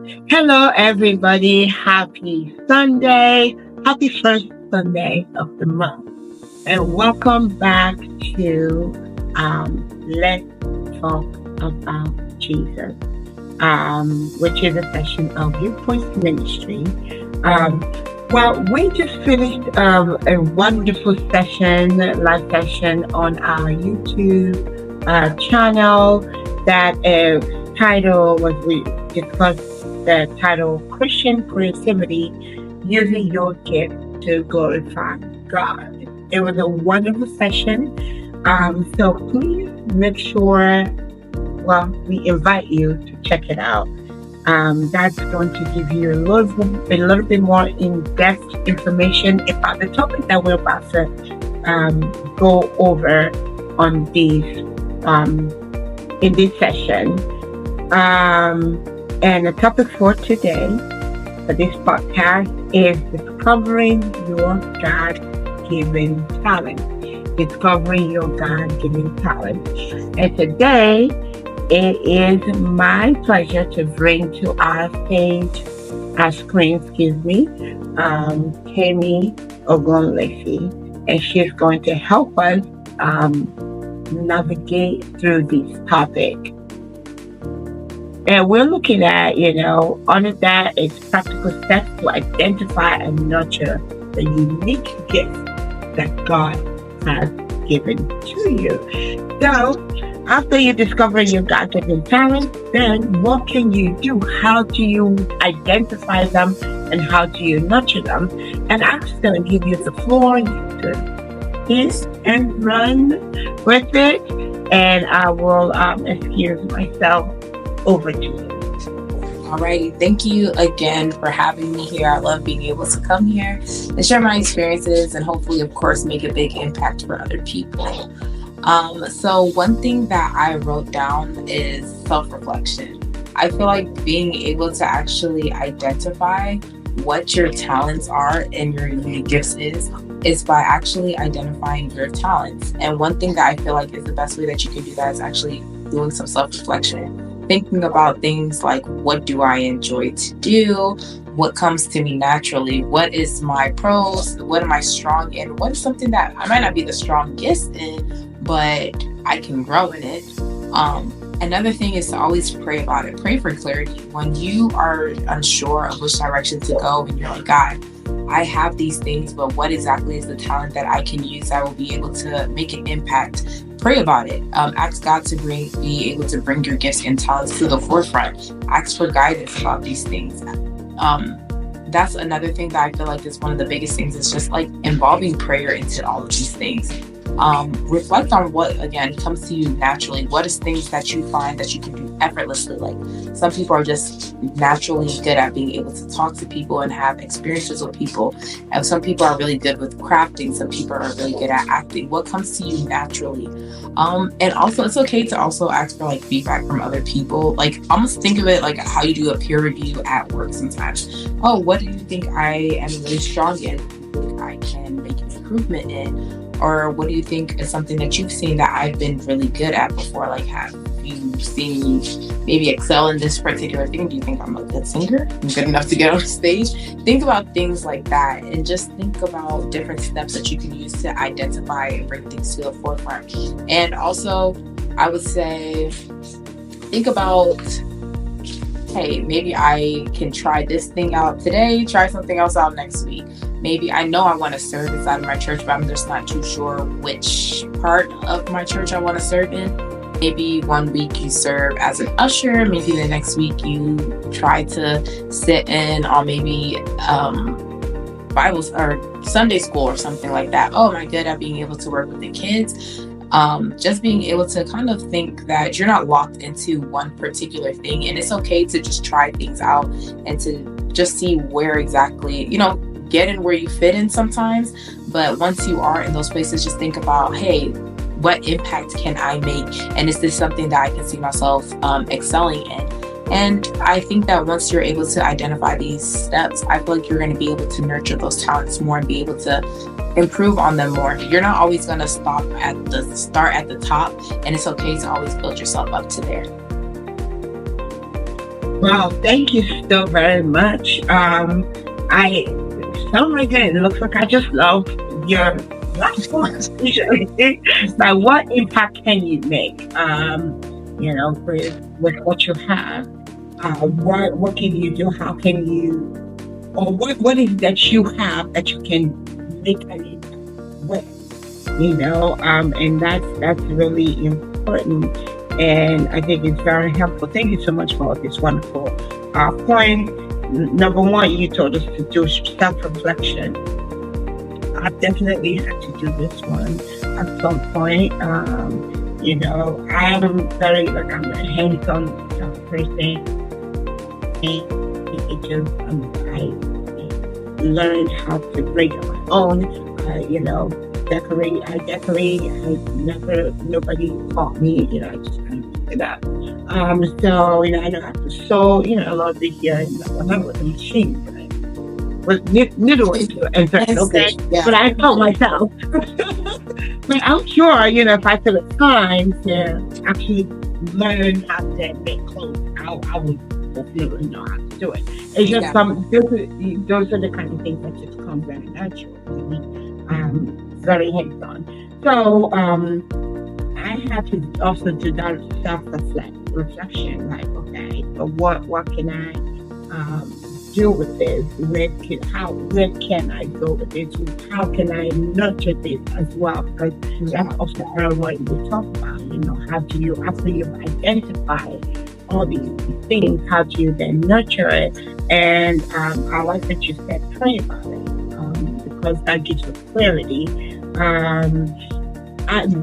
Hello, everybody. Happy Sunday. Happy first Sunday of the month. And welcome back to Let's Talk About Jesus, which is a session of Viewpoints Ministry. Um, we just finished a wonderful session, live session on our YouTube channel that title was we discussed the title Christian Creativity Using Your Gift to Glorify God. It was a wonderful session. So please make sure, we invite you to check it out. That's going to give you a little bit more in-depth information about the topic that we're about to go over on these in this session. And the topic for today, for this podcast, is discovering your God-given talent. Discovering your God-given talent. And today, it is my pleasure to bring to our screen, Kemi Ogunlesi, and she's going to help us navigate through this topic. And we're looking at, under that is practical steps to identify and nurture the unique gifts that God has given to you. So, after you discover your God-given talent, then what can you do? How do you identify them and how do you nurture them? And I'm just going to give you the floor. You can hit and run with it. And I will excuse myself. Over to you. Alrighty, thank you again for having me here. I love being able to come here and share my experiences and hopefully, of course, make a big impact for other people. So one thing that I wrote down is self-reflection. I feel like being able to actually identify what your talents are and your unique gifts is by actually identifying your talents. And one thing that I feel like is the best way that you can do that is actually doing some self-reflection. Thinking about things like, what do I enjoy to do? What comes to me naturally? What is my pros? What am I strong in? What is something that I might not be the strongest in, but I can grow in it? Another thing is to always pray about it. Pray for clarity. When you are unsure of which direction to go and you're like, God, I have these things, but what exactly is the talent that I can use that will be able to make an impact? Pray about it. Ask God to be able to bring your gifts and talents to the forefront. Ask for guidance about these things. That's another thing that I feel like is one of the biggest things. Is just like involving prayer into all of these things. Reflect on what, again, comes to you naturally. What is things that you find that you can do effortlessly? Like some people are just naturally good at being able to talk to people and have experiences with people. And some people are really good with crafting. Some people are really good at acting. What comes to you naturally? And also it's okay to also ask for like feedback from other people. Like almost think of it like how you do a peer review at work sometimes. Oh, what do you think I am really strong in? What do you think I can make an improvement in? Or what do you think is something that you've seen that I've been really good at before? Like, have you seen me maybe excel in this particular thing? Do you think I'm a good singer? I'm good enough to get on stage? Think about things like that and just think about different steps that you can use to identify and bring things to the forefront. And also, I would say, think about, hey, maybe I can try this thing out today, try something else out next week. Maybe I know I want to serve inside of my church, but I'm just not too sure which part of my church I want to serve in. Maybe one week you serve as an usher. Maybe the next week you try to sit in on maybe Bible or Sunday school or something like that. Oh, am I good at being able to work with the kids? Just being able to kind of think that you're not locked into one particular thing, and it's okay to just try things out and to just see where exactly, get in where you fit in sometimes. But once you are in those places, just think about, hey, what impact can I make? And is this something that I can see myself excelling in? And I think that once you're able to identify these steps, I feel like you're going to be able to nurture those talents more and be able to improve on them more. You're not always going to start at the top, and it's okay to always build yourself up to there. Well, thank you so very much. I some reason it looks like I just love your last one. Like, what impact can you make? With what you have. What can you do? How can you, or what is that you have that you can make an impact with? And that's really important. And I think it's very helpful. Thank you so much for this wonderful point. Number one, you told us to do self-reflection. I definitely had to do this one at some point. I'm a hands-on type of person. I learned how to break on my own. Decorate. I decorate. Nobody taught me. I just kind of picked it up. I know how to sew. A lot of the here. I'm not with a machine, but I was needling in fact. Okay, Yeah. but I taught myself. But I'm sure, if I took the time to actually learn how to make clothes, I would definitely know how to do it. It's just Yeah. those are the kind of things that just come very natural to me. Very hands on. So I had to also do that reflection, like, okay, so what can I do with this? Where can I go with this? How can I nurture this as well? Because that's also part of what we talk about. How do you, after you've identified all these things, how do you then nurture it? And I like that you said pray about it, because that gives you clarity.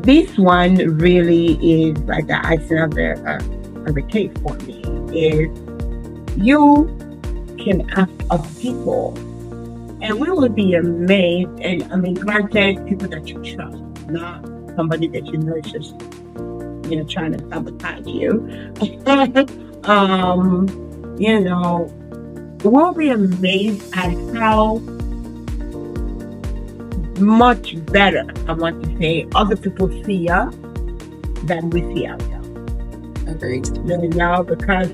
This one really is like the icing of the cake for me. Is you can ask other people, and we would be amazed. And I mean, granted, people that you trust, not somebody that you know is just trying to sabotage you. We'll be amazed at how much better, I want to say, other people see us than we see ourselves. Agreed. Because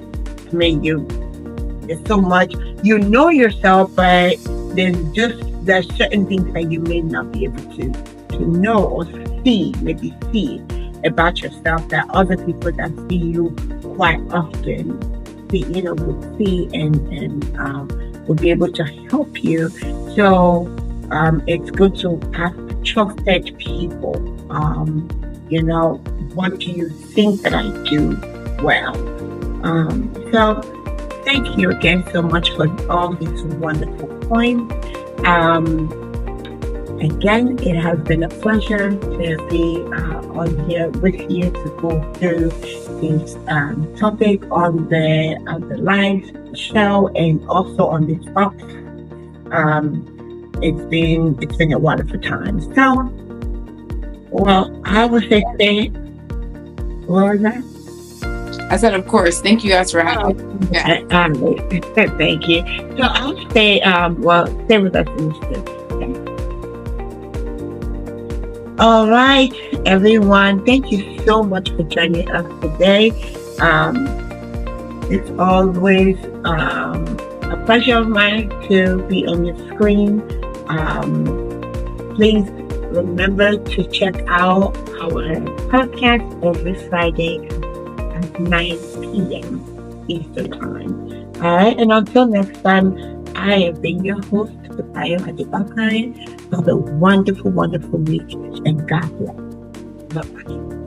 there's so much, yourself, but there's certain things that you may not be able to know or maybe see about yourself that other people that see you quite often would see and would be able to help you. So it's good to ask trusted people. What do you think that I do well? So thank you again so much for all these wonderful points. Again, it has been a pleasure to be on here with you to go through this topic on the live show and also on this podcast. It's been a wonderful time. So, I would say, what was that? I said, of course. Thank you guys for having me. Yeah. Thank you. So I'll say, stay with us in this. All right, everyone. Thank you so much for joining us today. It's always a pleasure of mine to be on your screen. Please remember to check out our podcast every Friday at 9 p.m. Eastern Time. All right, and until next time, I have been your host, Tayo Adibakare. Have a wonderful, wonderful week, and God bless. Bye-bye.